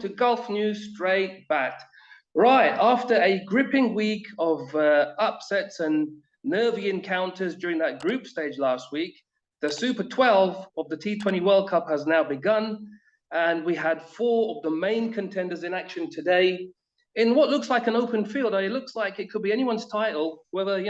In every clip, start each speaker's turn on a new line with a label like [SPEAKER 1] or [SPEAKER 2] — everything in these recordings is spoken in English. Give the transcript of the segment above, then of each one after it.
[SPEAKER 1] to Gulf News Straight Bat. Right, after a gripping week of upsets and nervy encounters during that group stage last week, the Super 12 of the T20 World Cup has now begun, and we had four of the main contenders in action today in what looks like an open field. It looks like it could be anyone's title, whether,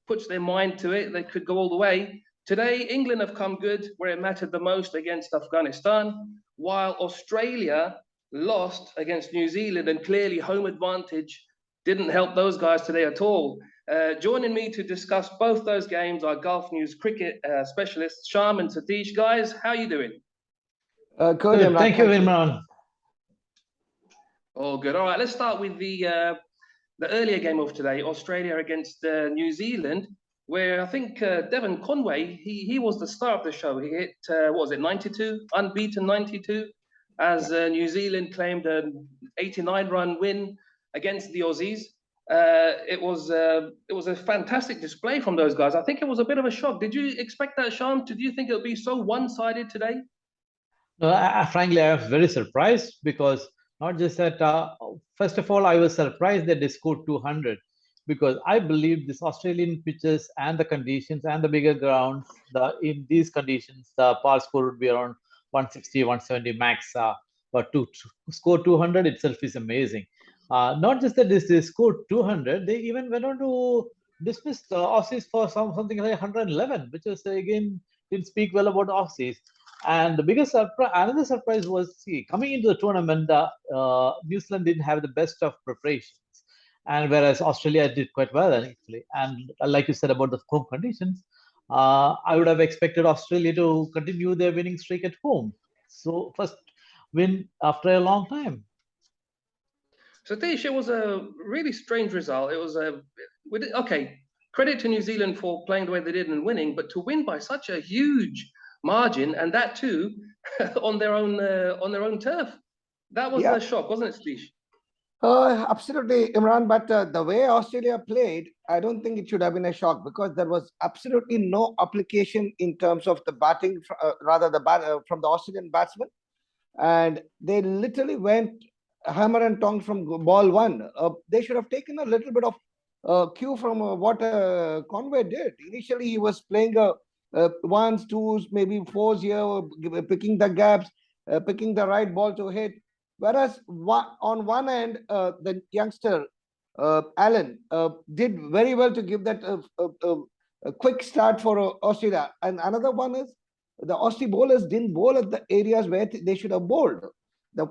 [SPEAKER 1] puts their mind to it, they could go all the way. Today, England have come good where it mattered the most against Afghanistan, while Australia lost against New Zealand, and clearly home advantage didn't help those guys today at all. Joining me to discuss both those games are Gulf News cricket specialists Shyam and Satish. Guys, how are you doing?
[SPEAKER 2] Good. Thank you, Imran.
[SPEAKER 1] All good. All right, let's start with the earlier game of today, Australia against New Zealand, where I think Devon Conway, he was the star of the show. He hit, 92? Unbeaten 92, as New Zealand claimed an 89-run win against the Aussies. It was a fantastic display from those guys. I think it was a bit of a shock. Did you expect that, Sham? Did you think it would be so one-sided today?
[SPEAKER 2] No, frankly, I was very surprised because not just that, first of all, I was surprised that they scored 200 because I believe this Australian pitches and the conditions and the bigger grounds, in these conditions, the par score would be around 160, 170 max. But to score 200 itself is amazing. Not just that they scored 200, they even went on to dismiss the Aussies for something like 111, which is, again, didn't speak well about Aussies. And the biggest surprise, another surprise was, coming into the tournament, New Zealand didn't have the best of preparations, and whereas Australia did quite well actually. And like you said about the home conditions, I would have expected Australia to continue their winning streak at home. So first win after a long time.
[SPEAKER 1] Satish, it was a really strange result. It was credit to New Zealand for playing the way they did and winning, but to win by such a huge margin, and that too on their own turf, that was a shock, wasn't it, Satish?
[SPEAKER 3] Absolutely, Imran. But the way Australia played, I don't think it should have been a shock because there was absolutely no application in terms of the batting, from the Australian batsmen, and they literally went hammer and tongs from ball one. They should have taken a little bit of cue from what Conway did. Initially, he was playing ones, twos, maybe fours here, picking the gaps, picking the right ball to hit. Whereas on one end, the youngster, Allen, did very well to give that a quick start for Australia. And another one is the Aussie bowlers didn't bowl at the areas where they should have bowled.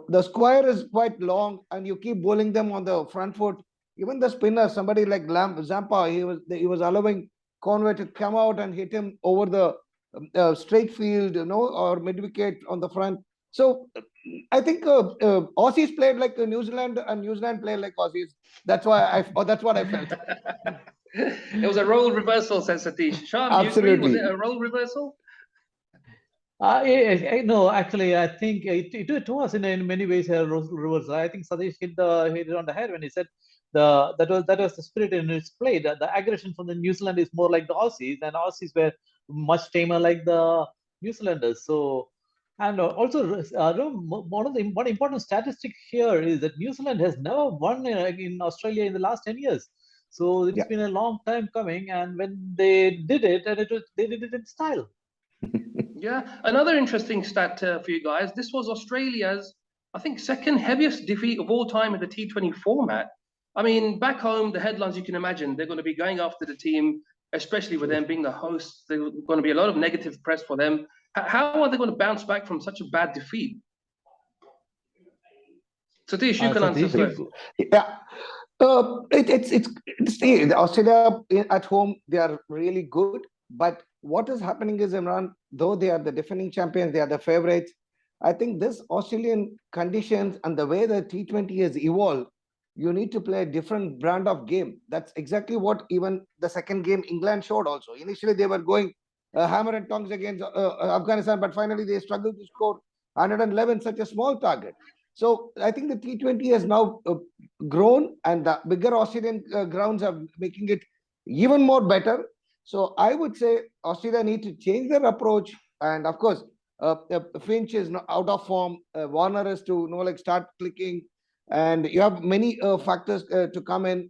[SPEAKER 3] The square is quite long, and you keep bowling them on the front foot. Even the spinner, somebody like Zampa, he was allowing Conway to come out and hit him over the straight field, or mid wicket on the front. So I think Aussies played like New Zealand, and New Zealand played like Aussies. That's what I felt.
[SPEAKER 1] It was a role reversal, says Satish. Sham,
[SPEAKER 3] absolutely.
[SPEAKER 1] Was it a role reversal?
[SPEAKER 2] No, actually, I think it was in many ways a reversal. I think Satish hit it on the head when he said that was the spirit in its play. The aggression from the New Zealand is more like the Aussies, and Aussies were much tamer like the New Zealanders. So, and also one important statistic here is that New Zealand has never won in Australia in the last 10 years. So it's been a long time coming, and when they did it, and they did it in style.
[SPEAKER 1] Yeah, another interesting stat for you guys. This was Australia's, I think, second heaviest defeat of all time in the T20 format. I mean, back home, the headlines, you can imagine, they're going to be going after the team, especially with them being the hosts. There's going to be a lot of negative press for them. How are they going to bounce back from such a bad defeat? Satish, you can answer first.
[SPEAKER 3] Yeah. It's Australia at home, they are really good. But what is happening is, Imran, though they are the defending champions, they are the favorites. I think this Australian conditions and the way the T20 has evolved, you need to play a different brand of game. That's exactly what even the second game England showed also. Initially, they were going hammer and tongs against Afghanistan, but finally they struggled to score 111, such a small target. So I think the T20 has now grown, and the bigger Australian grounds are making it even more better. So I would say Australia need to change their approach. And of course, Finch is out of form. Warner is to start clicking, and you have many factors to come in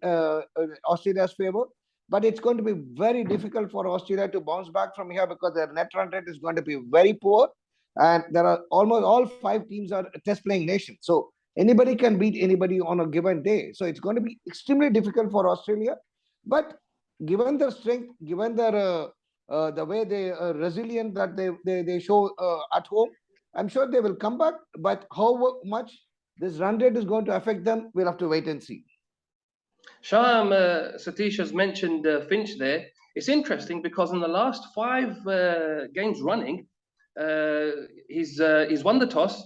[SPEAKER 3] Australia's favor. But it's going to be very difficult for Australia to bounce back from here because their net run rate is going to be very poor, and there are almost all 5 teams are test playing nations. So anybody can beat anybody on a given day. So it's going to be extremely difficult for Australia. But given their strength, given their the way they are resilient that they show at home, I'm sure they will come back. But how much this run rate is going to affect them, we'll have to wait and see.
[SPEAKER 1] Shyam, Satish has mentioned Finch there. It's interesting because in the last 5 games running, he's won the toss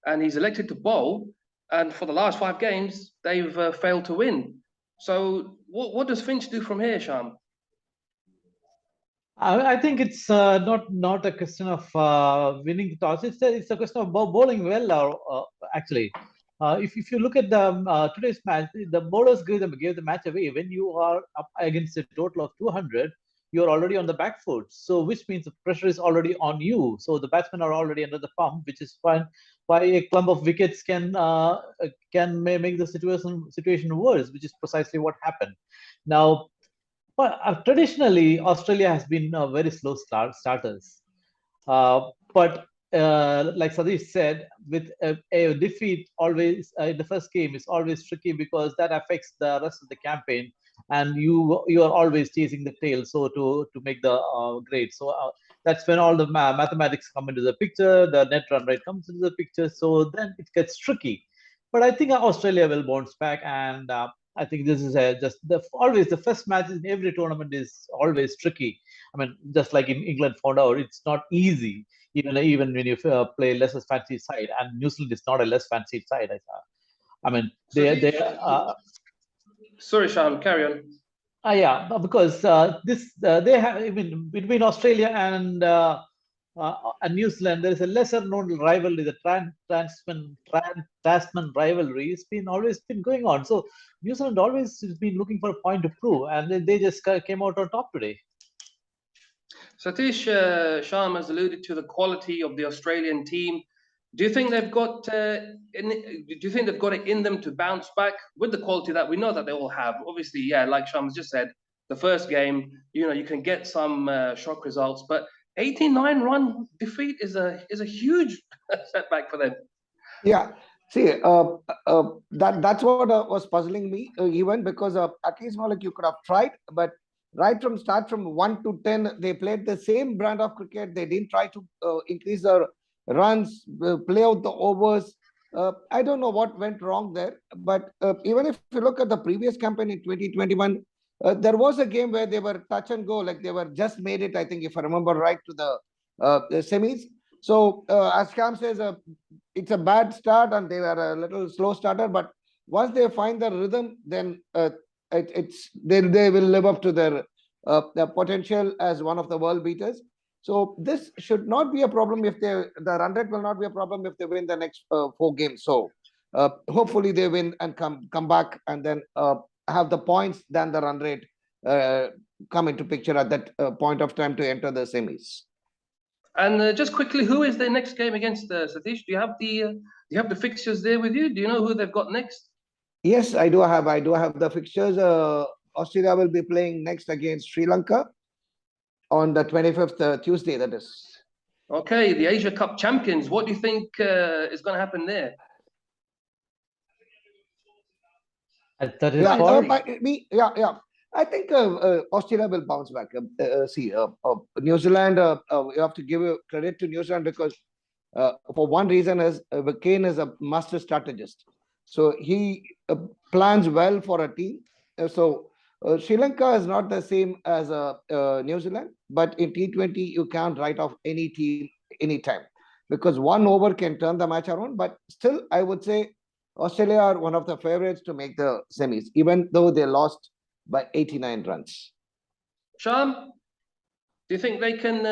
[SPEAKER 1] and he's elected to bowl. And for the last 5 games, they've failed to win. So what does Finch do from here, Shyam?
[SPEAKER 2] I think it's not a question of winning the toss. It's a question of bowling well. Actually, if you look at the today's match, the bowlers gave the match away. When you are up against a total of 200, you're already on the back foot. So which means the pressure is already on you. So the batsmen are already under the pump, which is fine. Why a clump of wickets can make the situation worse, which is precisely what happened. Now. But traditionally, Australia has been very slow starters. But like Satish said, with a defeat always in the first game is always tricky because that affects the rest of the campaign, and you are always chasing the tail. So to make the grade, so that's when all the mathematics come into the picture. The net run rate comes into the picture. So then it gets tricky. But I think Australia will bounce back, and I think this is always the first match in every tournament is always tricky. I mean, just like in England found out, it's not easy. Even when you play less fancy side, and New Zealand is not a less fancy side. I mean, they
[SPEAKER 1] Sorry, Shyam, carry on.
[SPEAKER 2] Yeah, because they have, I mean, between Australia and New Zealand, there is a lesser known rivalry, the Tasman rivalry. It's always been going on. So New Zealand always has been looking for a point to prove, and they just came out on top today.
[SPEAKER 1] Satish, Shyam has alluded to the quality of the Australian team. Do you think they've got? Do you think they've got it in them to bounce back with the quality that we know that they all have? Obviously, yeah, like Shyam has just said, the first game, you can get some shock results, but 89-run defeat is a huge setback for them.
[SPEAKER 3] Yeah, see, that's what was puzzling me, even because at least you could have tried, but right from start, from 1 to 10, they played the same brand of cricket. They didn't try to increase their runs, play out the overs. I don't know what went wrong there, but even if you look at the previous campaign in 2021, there was a game where they were touch and go, like they were just made it, I think, if I remember right, to the semis. So as Shyam says, it's a bad start and they were a little slow starter, but once they find the rhythm, then they will live up to their potential as one of the world beaters. So this should not be a problem if the run rate will not be a problem if they win the next 4 games. So hopefully they win and come back and then have the points, then the run rate come into picture at that point of time to enter the semis.
[SPEAKER 1] And just quickly, who is their next game against, Satish? Do you have the fixtures there with you? Do you know who they've got next?
[SPEAKER 3] Yes, I do have the fixtures. Australia will be playing next against Sri Lanka on the 25th, Tuesday, that is.
[SPEAKER 1] Okay, the Asia Cup champions. What do you think is going to happen there?
[SPEAKER 2] That is
[SPEAKER 3] yeah. I think Australia will bounce back. New Zealand, you have to give credit to New Zealand because for one reason is Kane is a master strategist. So he plans well for a team. Sri Lanka is not the same as New Zealand, but in T20, you can't write off any team anytime because one over can turn the match around. But still, I would say Australia are one of the favorites to make the semis, even though they lost by 89 runs.
[SPEAKER 1] Shyam, do you think they can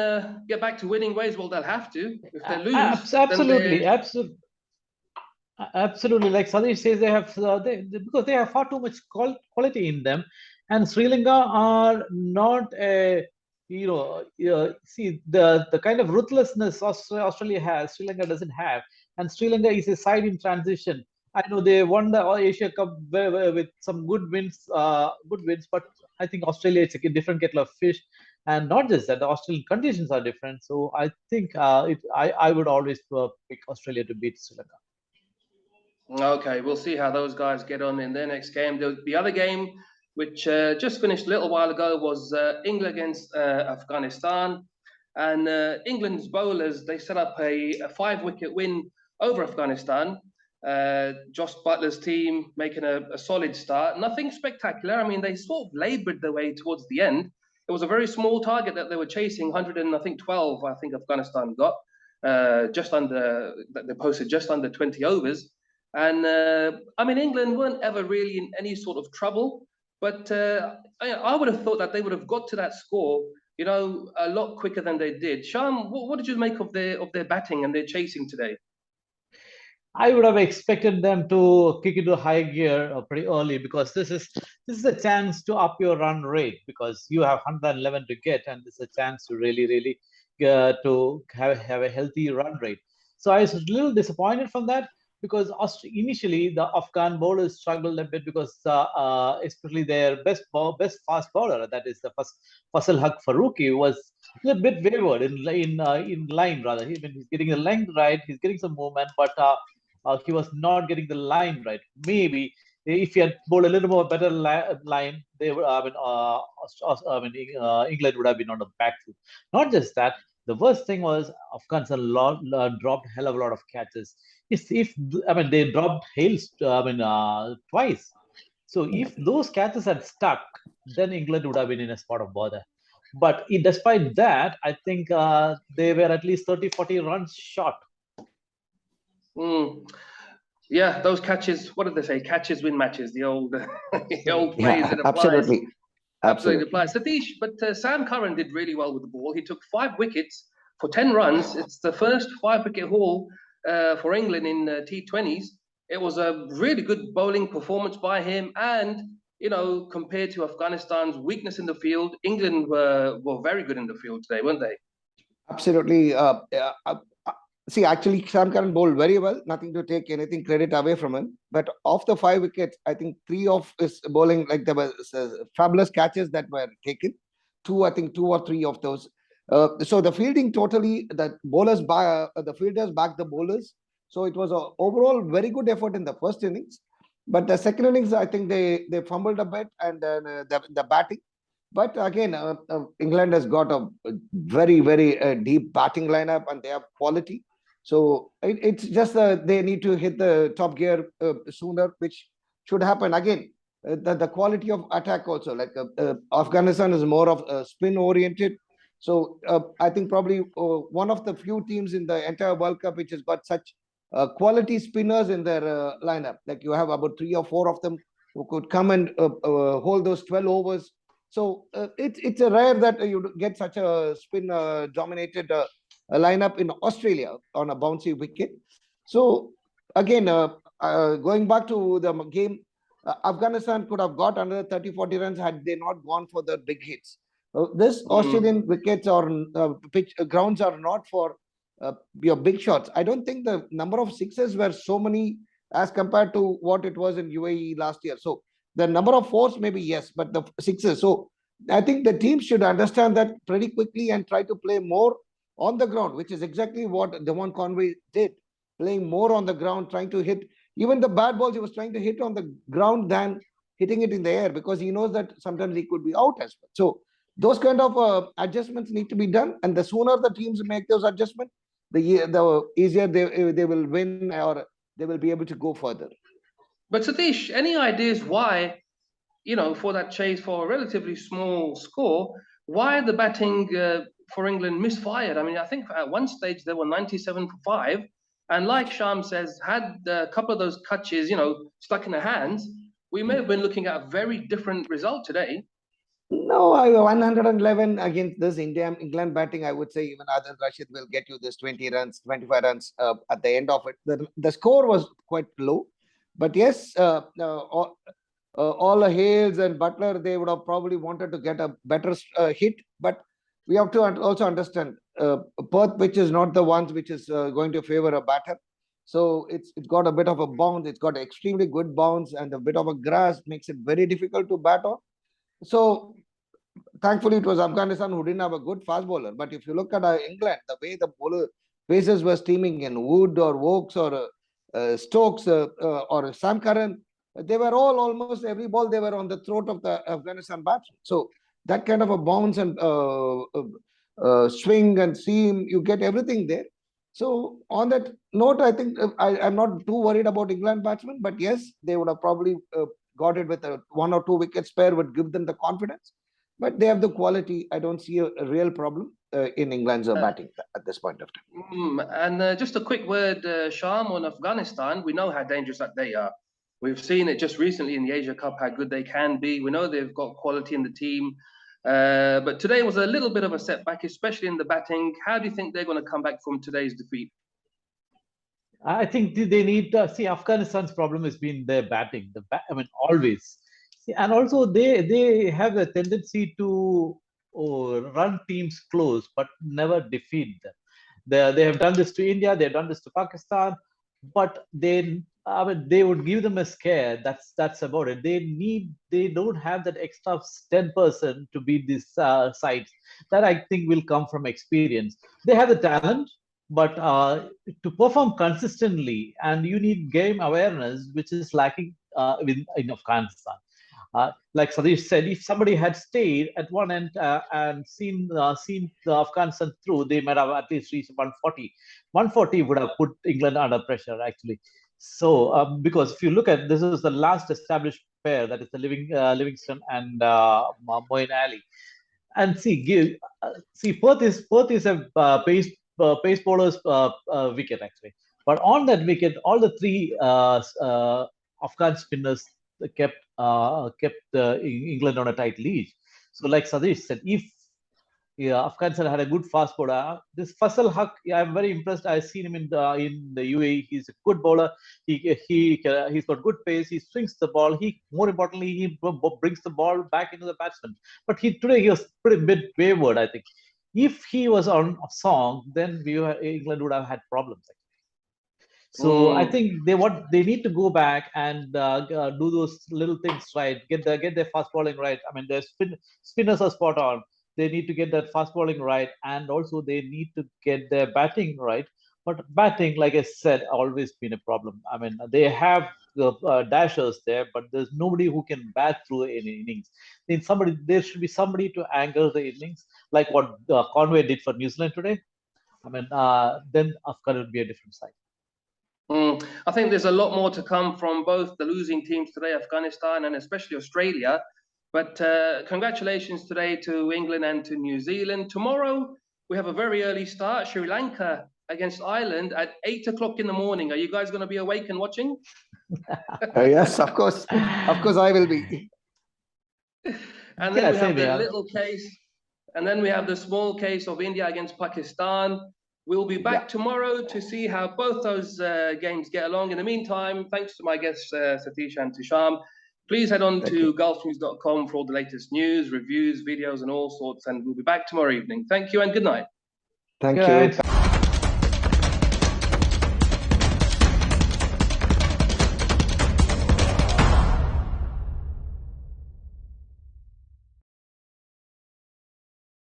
[SPEAKER 1] get back to winning ways? Well, they'll have to. If they lose,
[SPEAKER 2] absolutely. Like Satish says, they have because they have far too much quality in them, and Sri Lanka are not a see the kind of ruthlessness Australia has, Sri Lanka doesn't have, and Sri Lanka is a side in transition. I know they won the Asia Cup with some good wins, but I think Australia is a different kettle of fish, and not just that, the Australian conditions are different. So I think I would always pick Australia to beat Sri Lanka.
[SPEAKER 1] Okay, we'll see how those guys get on in their next game. The other game, which just finished a little while ago, was England against Afghanistan. And England's bowlers, they set up a 5-wicket win over Afghanistan. Josh Butler's team making a solid start. Nothing spectacular. I mean, they sort of laboured their way towards the end. It was a very small target that they were chasing, 112, I think Afghanistan got. They posted just under 20 overs. And I mean, England weren't ever really in any sort of trouble, but I would have thought that they would have got to that score, a lot quicker than they did. Shyam, what did you make of their batting and their chasing today?
[SPEAKER 2] I would have expected them to kick into high gear pretty early, because this is a chance to up your run rate, because you have 111 to get, and this is a chance to really to have a healthy run rate. So I was a little disappointed from that, because initially the Afghan bowlers struggled a bit, because especially their best fast bowler, that is the Faisal Haq Farooqi, was a little bit wayward in line rather. He's getting the length right, he's getting some movement, but he was not getting the line right. Maybe if he had bowled a little more better line, they would. England would have been on the back foot. Not just that. The worst thing was Afghanistan dropped a hell of a lot of catches. They dropped hails. Twice. So if those catches had stuck, then England would have been in a spot of bother. But despite that, I think they were at least 30-40 runs short.
[SPEAKER 1] Yeah, those catches, what did they say? Catches win matches, the old phrase that applies.
[SPEAKER 3] Absolutely
[SPEAKER 1] applies. Satish, but Sam Curran did really well with the ball. He took 5 wickets for 10 runs. It's the first 5-wicket haul for England in T20s. It was a really good bowling performance by him. And, compared to Afghanistan's weakness in the field, England were very good in the field today, weren't they?
[SPEAKER 3] Absolutely. See, actually, Sam Curran bowled very well. Nothing to take anything credit away from him. But of the 5 wickets, I think 3 of his bowling, like there were fabulous catches that were taken. 2 or 3 of those. So the fielding totally, the fielders backed the bowlers. So it was an overall very good effort in the first innings. But the second innings, I think they fumbled a bit, and then the batting. But again, England has got a very, very deep batting lineup, and they have quality. So it's just they need to hit the top gear sooner, which should happen. Again, the quality of attack also, like Afghanistan is more of spin oriented. So I think probably one of the few teams in the entire World Cup which has got such quality spinners in their lineup. Like you have about 3 or 4 of them who could come and hold those 12 overs. So it's a rare that you get such a spin dominated lineup in Australia on a bouncy wicket. So again, going back to the game, Afghanistan could have got another 30-40 runs had they not gone for the big hits. This Australian wickets or pitch grounds are not for your big shots. I don't think the number of sixes were so many as compared to what it was in UAE last year. So the number of 4s maybe yes, but the 6s. So I think the team should understand that pretty quickly and try to play more on the ground, which is exactly what Devon Conway did, playing more on the ground, trying to hit even the bad balls. He was trying to hit on the ground than hitting it in the air, because he knows that sometimes he could be out as well. So those kind of adjustments need to be done, and the sooner the teams make those adjustments, the easier they will win, or they will be able to go further.
[SPEAKER 1] But Satish, any ideas why, for that chase for a relatively small score, why the batting for England misfired? I mean, I think at one stage they were 97 for 5. And like Shyam says, had a couple of those catches, stuck in their hands, we may have been looking at a very different result today.
[SPEAKER 3] No, 111 against this England batting, I would say even Adil Rashid will get you this 20 runs, 25 runs at the end of it. The score was quite low. But yes, all Hales and Butler, they would have probably wanted to get a better hit. But we have to also understand Perth pitch is not the ones which is going to favor a batter. So it's got a bit of a bounce. It's got extremely good bounce, and a bit of a grass makes it very difficult to bat on. So thankfully, it was Afghanistan who didn't have a good fast bowler. But if you look at England, the way the bowler faces were steaming in Wood or Wokes or Stokes or Sam Curran, they were all almost every ball they were on the throat of the Afghanistan batsman. So that kind of a bounce and swing and seam, you get everything there. So on that note, I think I'm not too worried about England batsmen, but yes, they would have probably got it with a 1 or 2 wicket spare would give them the confidence. But they have the quality. I don't see a real problem in England's batting at this point of time.
[SPEAKER 1] And just a quick word, Shyam, on Afghanistan. We know how dangerous that they are. We've seen it just recently in the Asia Cup, how good they can be. We know they've got quality in the team. But today was a little bit of a setback, especially in the batting. How do you think they're going to come back from today's defeat?
[SPEAKER 2] I think they need to see. Afghanistan's problem has been their batting. I mean, always. And also they have a tendency to run teams close but never defeat them. They have done this to India, they've done this to Pakistan, but they would give them a scare. That's about it. They don't have that extra 10% to beat these sides. That I think will come from experience. They have the talent, but to perform consistently, and you need game awareness, which is lacking in Afghanistan. Like Satish said, if somebody had stayed at one end and seen the Afghanistan through, they might have at least reached 140. 140 would have put England under pressure, actually. So, because if you look at this, is the last established pair, that is the Livingston and Moeen Ali. And see, Perth is a pace bowler's wicket, actually. But on that wicket, all the three Afghan spinners kept England on a tight leash. So, like Satish said, if Afghanistan had a good fast bowler, this Faisal Haq, I'm very impressed. I've seen him in the UAE. He's a good bowler. He's got good pace. He swings the ball. More importantly, he brings the ball back into the batsman. But today he was pretty bit wayward, I think. If he was on a song, then England would have had problems. So I think they need to go back and do those little things right. Get their fast bowling right. I mean, their spinners are spot on. They need to get that fast bowling right, and also they need to get their batting right. But batting, like I said, always been a problem. I mean, they have the dashers there, but there's nobody who can bat through any innings. There should be somebody to anchor the innings, like what Conway did for New Zealand today. I mean, then Afghanistan would be a different side.
[SPEAKER 1] I think there's a lot more to come from both the losing teams today, Afghanistan and especially Australia. But congratulations today to England and to New Zealand. Tomorrow, we have a very early start, Sri Lanka against Ireland at 8 o'clock in the morning. Are you guys going to be awake and watching?
[SPEAKER 3] Yes, of course. Of course, I will be.
[SPEAKER 1] And then we have the little case. And then we have the small case of India against Pakistan. We'll be back tomorrow to see how both those games get along. In the meantime, thanks to my guests, Satish and Shyam. Please head on to gulfnews.com for all the latest news, reviews, videos, and all sorts. And we'll be back tomorrow evening. Thank you and good night.
[SPEAKER 3] Thank you.